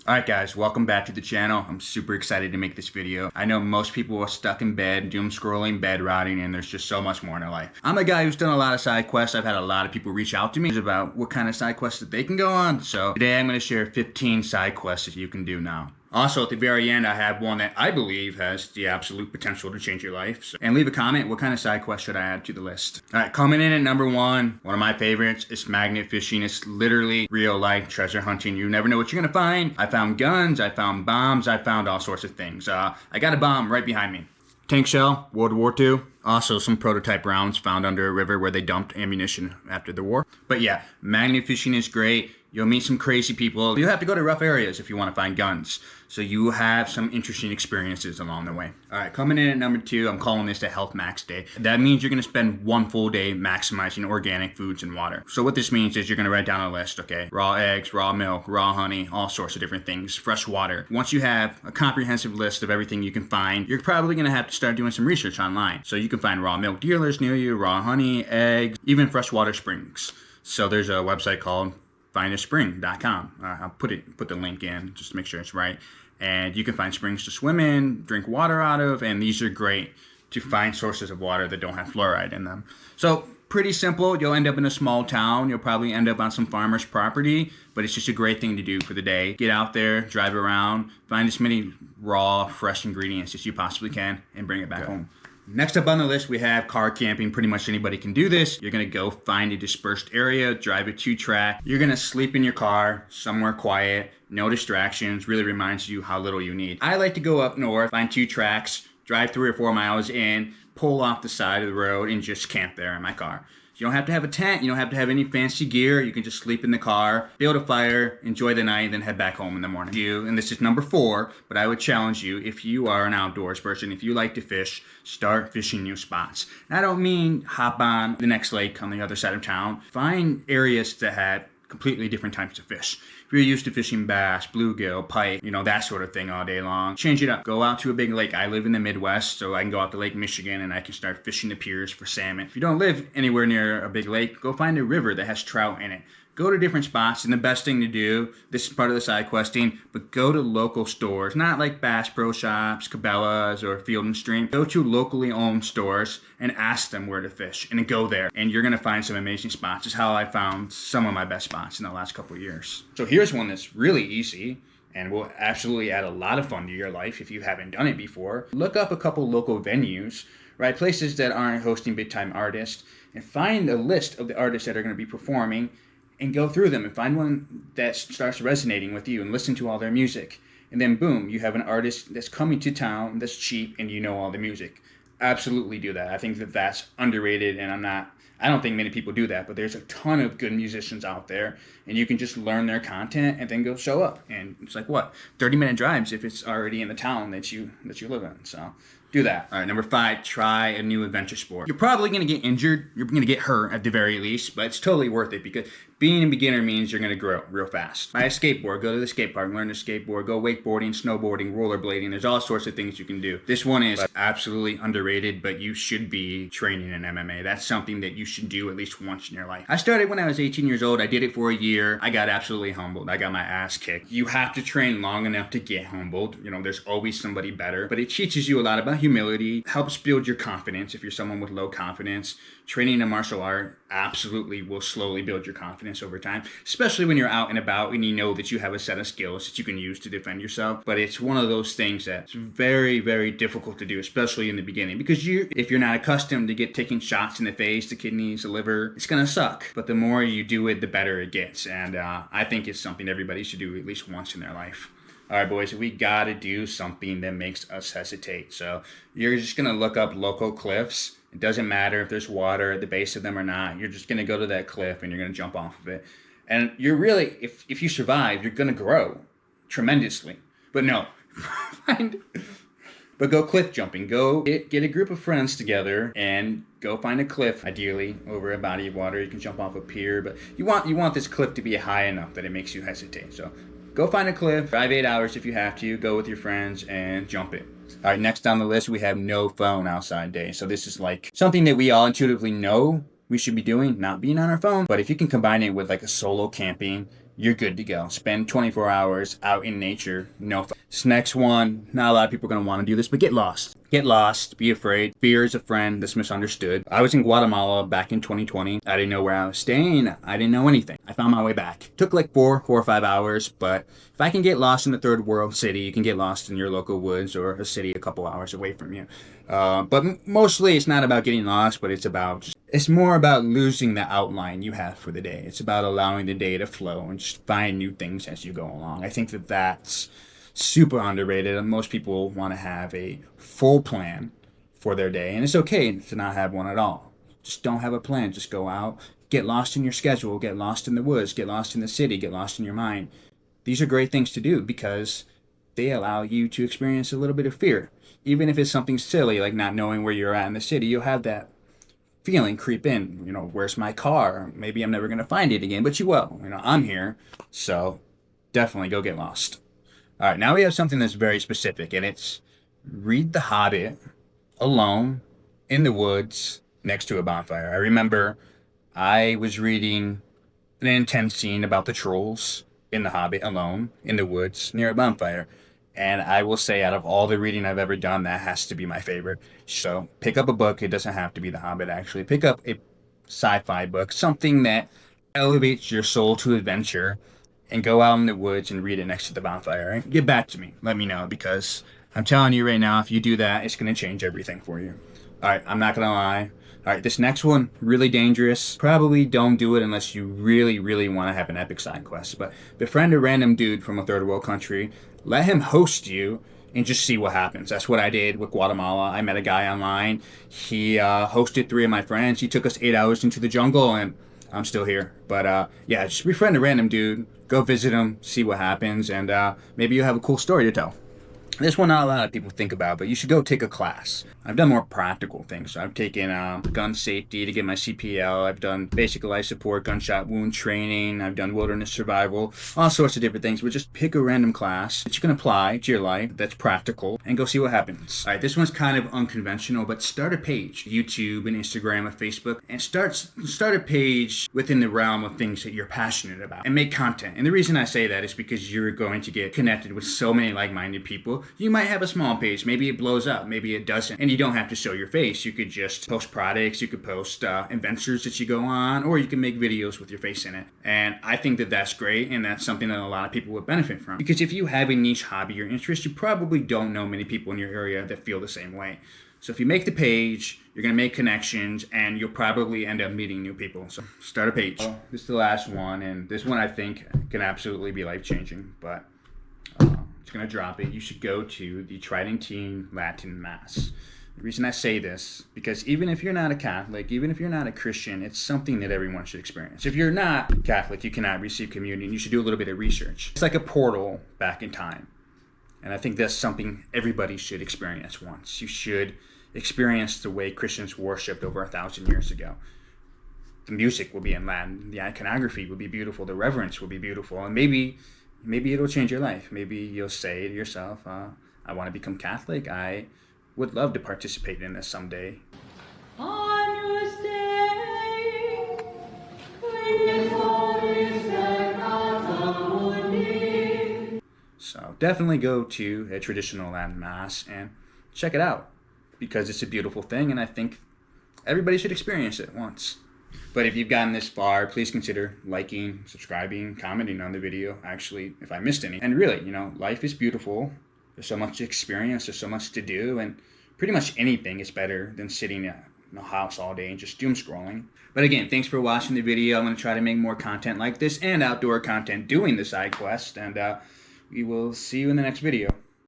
Alright guys, welcome back to the channel. I'm super excited to make this video. I know most people are stuck in bed, doom scrolling, bed rotting, and there's just so much more in their life. I'm a guy who's done a lot of side quests. I've had a lot of people reach out to me about what kind of side quests that they can go on. So today I'm going to share 15 side quests that you can do now. Also, at the very end, I have one that I believe has the absolute potential to change your life. And leave a comment, what kind of side quest should I add to the list? Alright, coming in at number one of my favorites is magnet fishing. It's literally real life treasure hunting. You never know what you're gonna find. I found guns, I found bombs, I found all sorts of things. I got a bomb right behind me. Tank shell, World War II. Also, some prototype rounds found under a river where they dumped ammunition after the war. But yeah, magnet fishing is great. You'll meet some crazy people. You have to go to rough areas if you want to find guns. So you have some interesting experiences along the way. All right, coming in at number two, I'm calling this the Health Max Day. That means you're going to spend one full day maximizing organic foods and water. So what this means is you're going to write down a list, okay? Raw eggs, raw milk, raw honey, all sorts of different things, fresh water. Once you have a comprehensive list of everything you can find, you're probably going to have to start doing some research online. So you can find raw milk dealers near you, raw honey, eggs, even freshwater springs. So there's a website called findaspring.com. I'll put the link in just to make sure it's right. And you can find springs to swim in, drink water out of, and these are great to find sources of water that don't have fluoride in them. So pretty simple. You'll end up in a small town. You'll probably end up on some farmer's property, but it's just a great thing to do for the day. Get out there, drive around, find as many raw, fresh ingredients as you possibly can, and bring it back home. Next up on the list, we have car camping. Pretty much anybody can do this. You're going to go find a dispersed area, drive a 2-track. You're going to sleep in your car, somewhere quiet, no distractions. Really reminds you how little you need. I like to go up north, find 2 tracks, drive 3 or 4 miles in, pull off the side of the road, and just camp there in my car. You don't have to have a tent. You don't have to have any fancy gear. You can just sleep in the car, build a fire, enjoy the night, then head back home in the morning. And this is number 4, but I would challenge you, if you are an outdoors person, if you like to fish, start fishing new spots. I don't mean hop on the next lake on the other side of town. Find areas that have completely different types of fish. If you're used to fishing bass, bluegill, pike, that sort of thing all day long, change it up. Go out to a big lake. I live in the Midwest, so I can go out to Lake Michigan and I can start fishing the piers for salmon. If you don't live anywhere near a big lake, go find a river that has trout in it. Go to different spots, and the best thing to do, this is part of the side questing, but go to local stores, not like Bass Pro Shops, Cabela's, or Field and Stream. Go to locally owned stores and ask them where to fish, and then go there, and you're gonna find some amazing spots. It's how I found some of my best spots in the last couple of years. So here's one that's really easy, and will absolutely add a lot of fun to your life if you haven't done it before. Look up a couple local venues, right? Places that aren't hosting big-time artists, and find a list of the artists that are gonna be performing, and go through them and find one that starts resonating with you and listen to all their music. And then boom, you have an artist that's coming to town that's cheap and you know all the music. Absolutely do that. I think that that's underrated, and I don't think many people do that, but there's a ton of good musicians out there, and you can just learn their content and then go show up. And it's like, what, 30-minute drives if it's already in the town that you live in. So do that. All right, number 5, try a new adventure sport. You're probably going to get injured. You're going to get hurt at the very least, but it's totally worth it because being a beginner means you're going to grow real fast. Buy a skateboard. Go to the skate park. Learn to skateboard. Go wakeboarding, snowboarding, rollerblading. There's all sorts of things you can do. This one is absolutely underrated, but you should be training in MMA. That's something that you should do at least once in your life. I started when I was 18 years old. I did it for a year. I got absolutely humbled. I got my ass kicked. You have to train long enough to get humbled. There's always somebody better, but it teaches you a lot about humility, helps build your confidence if you're someone with low confidence. Training a martial art absolutely will slowly build your confidence over time, especially when you're out and about and you know that you have a set of skills that you can use to defend yourself. But it's one of those things that's very, very difficult to do, especially in the beginning, because if you're not accustomed to taking shots in the face, the kidneys, the liver, it's gonna suck. But the more you do it, the better it gets. And I think it's something everybody should do at least once in their life. All right, boys, we got to do something that makes us hesitate. So you're just going to look up local cliffs. It doesn't matter if there's water at the base of them or not. You're just going to go to that cliff and you're going to jump off of it. And you're really, if you survive, you're going to grow tremendously. But no, but go cliff jumping. Go get a group of friends together and go find a cliff, ideally over a body of water. You can jump off a pier, but you want this cliff to be high enough that it makes you hesitate. So go find a cliff, drive 8 hours if you have to, go with your friends and jump it. All right, next on the list, we have no phone outside day. So this is like something that we all intuitively know we should be doing, not being on our phone. But if you can combine it with like a solo camping you're good to go. Spend 24 hours out in nature. No. This next one, not a lot of people are going to want to do this, but get lost. Get lost. Be afraid. Fear is a friend that's misunderstood. I was in Guatemala back in 2020. I didn't know where I was staying. I didn't know anything. I found my way back. Took like four or 5 hours, but if I can get lost in a third world city, you can get lost in your local woods or a city a couple hours away from you. But mostly it's not about getting lost, but it's more about losing the outline you have for the day. It's about allowing the day to flow and just find new things as you go along. I think that that's super underrated, and most people want to have a full plan for their day, and it's okay to not have one at all. Just don't have a plan. Just go out, get lost in your schedule, get lost in the woods, get lost in the city, get lost in your mind. These are great things to do because they allow you to experience a little bit of fear. Even if it's something silly like not knowing where you're at in the city, you'll have that feeling creep in. Where's my car? Maybe I'm never going to find it again, but you will. I'm here. So definitely go get lost. All right, now we have something that's very specific, and it's read The Hobbit alone in the woods next to a bonfire. I remember I was reading an intense scene about the trolls in The Hobbit alone in the woods near a bonfire. And I will say, out of all the reading I've ever done, that has to be my favorite. So pick up a book. It doesn't have to be The Hobbit, actually. Pick up a sci-fi book, something that elevates your soul to adventure, and go out in the woods and read it next to the bonfire. Right? Get back to me. Let me know, because I'm telling you right now, if you do that, it's going to change everything for you. All right, I'm not going to lie. All right, this next one, really dangerous. Probably don't do it unless you really, really want to have an epic side quest. But befriend a random dude from a third world country. Let him host you and just see what happens. That's what I did with Guatemala. I met a guy online. He hosted 3 of my friends. He took us 8 hours into the jungle, and I'm still here. But yeah, just befriend a random dude. Go visit him, see what happens, and maybe you'll have a cool story to tell. This one not a lot of people think about, but you should go take a class. I've done more practical things. So I've taken gun safety to get my CPL. I've done basic life support, gunshot wound training. I've done wilderness survival, all sorts of different things. But just pick a random class that you can apply to your life that's practical and go see what happens. All right, this one's kind of unconventional, but start a page. YouTube and Instagram and Facebook, and start a page within the realm of things that you're passionate about and make content. And the reason I say that is because you're going to get connected with so many like-minded people. You might have a small page, maybe it blows up, maybe it doesn't, and you don't have to show your face. You could just post products, you could post adventures that you go on, or you can make videos with your face in it. And I think that that's great, and that's something that a lot of people would benefit from. Because if you have a niche hobby or interest, you probably don't know many people in your area that feel the same way. So if you make the page, you're going to make connections, and you'll probably end up meeting new people. So start a page. This is the last one, and this one I think can absolutely be life-changing, but going to drop it. You should go to the Tridentine Latin Mass. The reason I say this, because even if you're not a Catholic, even if you're not a Christian, it's something that everyone should experience. If you're not Catholic, you cannot receive communion. You should do a little bit of research. It's like a portal back in time. And I think that's something everybody should experience once. You should experience the way Christians worshipped over 1,000 years ago. The music will be in Latin. The iconography will be beautiful. The reverence will be beautiful. And maybe it'll change your life. Maybe you'll say to yourself, I want to become Catholic. I would love to participate in this someday. So definitely go to a traditional Latin Mass and check it out, because it's a beautiful thing, and I think everybody should experience it once. But if you've gotten this far, please consider liking, subscribing, commenting on the video, actually, if I missed any. And really, life is beautiful. There's so much to experience, there's so much to do, and pretty much anything is better than sitting in the house all day and just doom scrolling. But again, thanks for watching the video. I'm going to try to make more content like this and outdoor content doing the side quest, and we will see you in the next video.